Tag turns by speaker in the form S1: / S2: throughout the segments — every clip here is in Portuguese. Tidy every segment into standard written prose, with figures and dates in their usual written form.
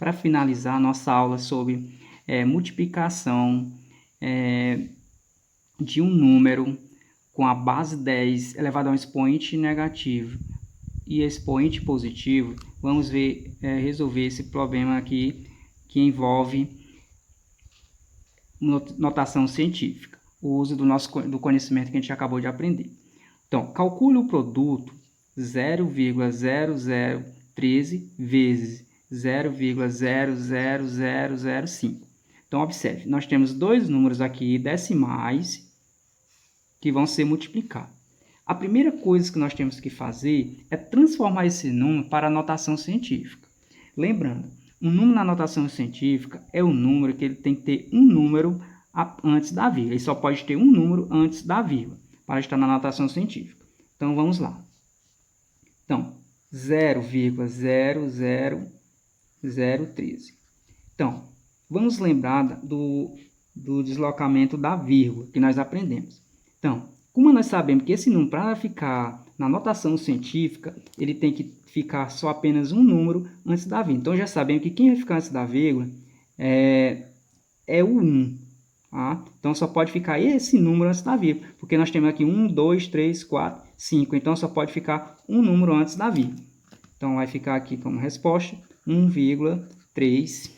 S1: para finalizar a nossa aula sobre multiplicação de um número com a base 10 elevado a um expoente negativo e expoente positivo, vamos ver, resolver esse problema aqui que envolve notação científica, o uso do conhecimento que a gente acabou de aprender. Então, calcule o produto 0,0013 vezes 0,00005. Então, observe, nós temos dois números aqui decimais que vão ser multiplicados. A primeira coisa que nós temos que fazer é transformar esse número para a notação científica. Lembrando, um número na notação científica é um número que ele tem que ter um número antes da vírgula. Ele só pode ter um número antes da vírgula para estar na notação científica. Então, vamos lá. Então, 0,00013. Então, vamos lembrar do deslocamento da vírgula que nós aprendemos. Então, como nós sabemos que esse número, para ficar na notação científica, ele tem que ficar só apenas um número antes da vírgula. Então, já sabemos que quem vai ficar antes da vírgula é o 1. Tá? Então, só pode ficar esse número antes da vírgula, porque nós temos aqui 1, 2, 3, 4, 5. Então, só pode ficar um número antes da vírgula. Então, vai ficar aqui como resposta 1,3.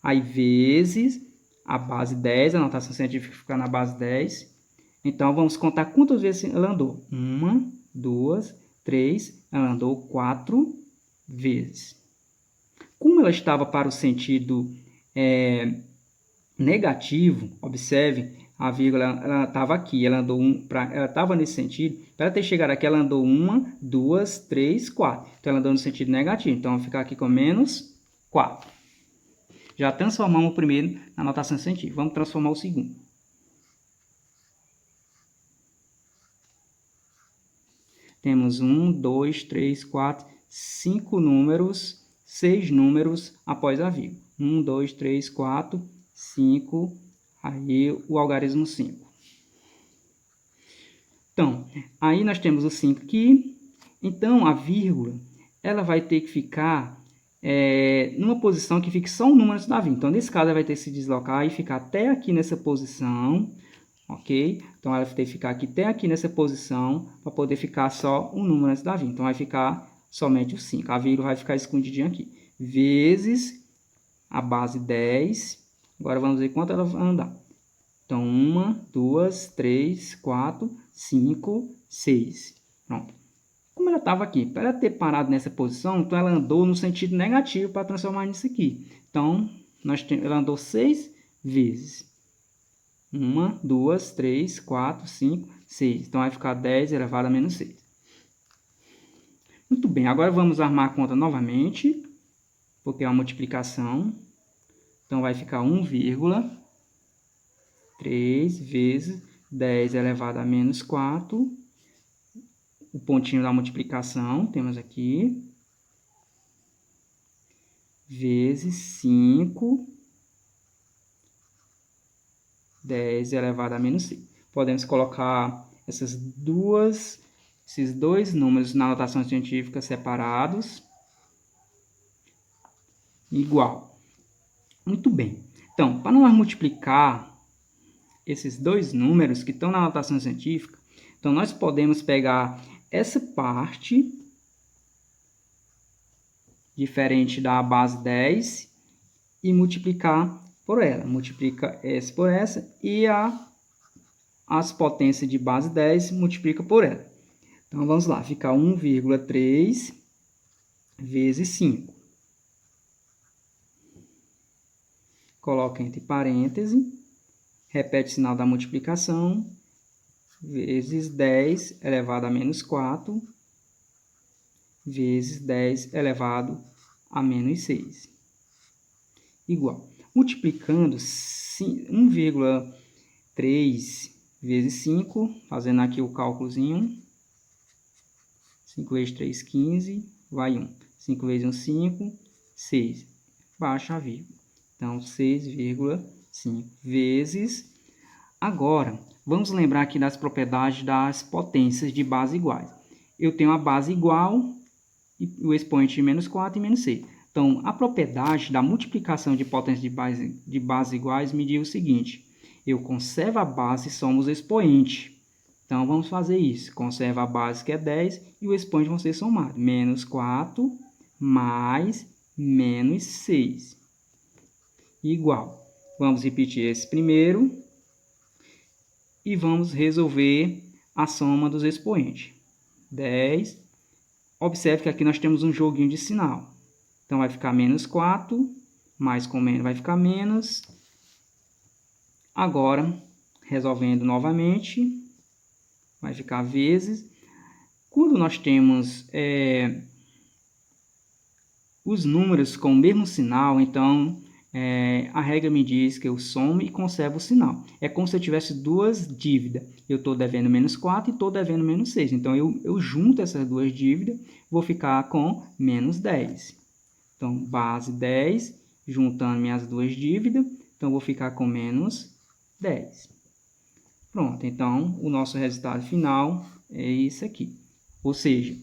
S1: Aí, vezes a base 10, a notação científica fica na base 10. Então, vamos contar quantas vezes ela andou. 1, 2, 3, ela andou 4 vezes. Como ela estava para o sentido negativo, observe, a vírgula ela estava aqui, ela estava nesse sentido. Para ela ter chegado aqui, ela andou 1, 2, 3, 4. Então, ela andou no sentido negativo. Então, vai ficar aqui com menos 4. Já transformamos o primeiro na notação científica. Vamos transformar o segundo. Temos 1, 2, 3, 4, 5 números, 6 números após a vírgula. 1, 2, 3, 4, 5, aí o algarismo 5. Então, aí nós temos o 5 aqui. Então, a vírgula, ela vai ter que ficar numa posição que fique só um número antes da vírgula. Então, nesse caso, ela vai ter que se deslocar e ficar até aqui nessa posição. Ok? Então, ela vai ter que ficar aqui até aqui nessa posição para poder ficar só um número antes da vírgula. Então, vai ficar somente o 5. A vírgula vai ficar escondidinha aqui. Vezes a base 10. Agora, vamos ver quanto ela vai andar. Então, 1, 2, 3, 4, 5, 6. Pronto. Como ela estava aqui, para ela ter parado nessa posição, então ela andou no sentido negativo para transformar nisso aqui. Então, ela andou 6 vezes. 1, 2, 3, 4, 5, 6. Então, vai ficar 10 elevado a menos 6. Muito bem, agora vamos armar a conta novamente, porque é uma multiplicação. Então, vai ficar 1,3 vezes 10 elevado a menos 4. O pontinho da multiplicação, temos aqui. Vezes 5. 10 elevado a menos 6. Podemos colocar esses dois números na notação científica separados. Igual. Muito bem. Então, para nós multiplicar esses dois números que estão na notação científica, então nós podemos pegar essa parte diferente da base 10 e multiplicar por ela. Multiplica essa por essa e as potências de base 10 multiplica por ela. Então, vamos lá. Fica 1,3 vezes 5. Coloca entre parênteses. Repete o sinal da multiplicação. Vezes 10 elevado a menos 4. Vezes 10 elevado a menos 6. Igual. Multiplicando 1,3 vezes 5, fazendo aqui o cálculozinho. 5 vezes 3, 15, vai 1. 5 vezes 1, 5, 6. Baixa a vírgula. Então, 6,5 vezes. Agora, vamos lembrar aqui das propriedades das potências de base iguais. Eu tenho a base igual, e o expoente de menos 4 e menos 6. Então, a propriedade da multiplicação de potências de base iguais me diz o seguinte: eu conservo a base e somos expoente. Então, vamos fazer isso. Conserva a base, que é 10, e o expoente vão ser somados. Menos 4 mais menos 6. Igual. Vamos repetir esse primeiro. E vamos resolver a soma dos expoentes. 10. Observe que aqui nós temos um joguinho de sinal. Então, vai ficar menos 4, mais com menos vai ficar menos. Agora, resolvendo novamente, vai ficar vezes. Quando nós temos os números com o mesmo sinal, então a regra me diz que eu somo e conservo o sinal. É como se eu tivesse duas dívidas. Eu estou devendo menos 4 e estou devendo menos 6. Então, eu junto essas duas dívidas, vou ficar com menos 10. Então, base 10, juntando minhas duas dívidas, então vou ficar com menos 10. Pronto, então o nosso resultado final é isso aqui. Ou seja,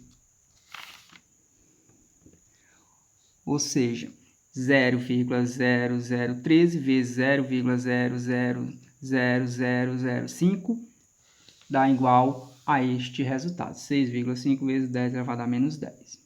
S1: 0,0013 vezes 0,000005 dá igual a este resultado, 6,5 vezes 10 elevado a menos 10.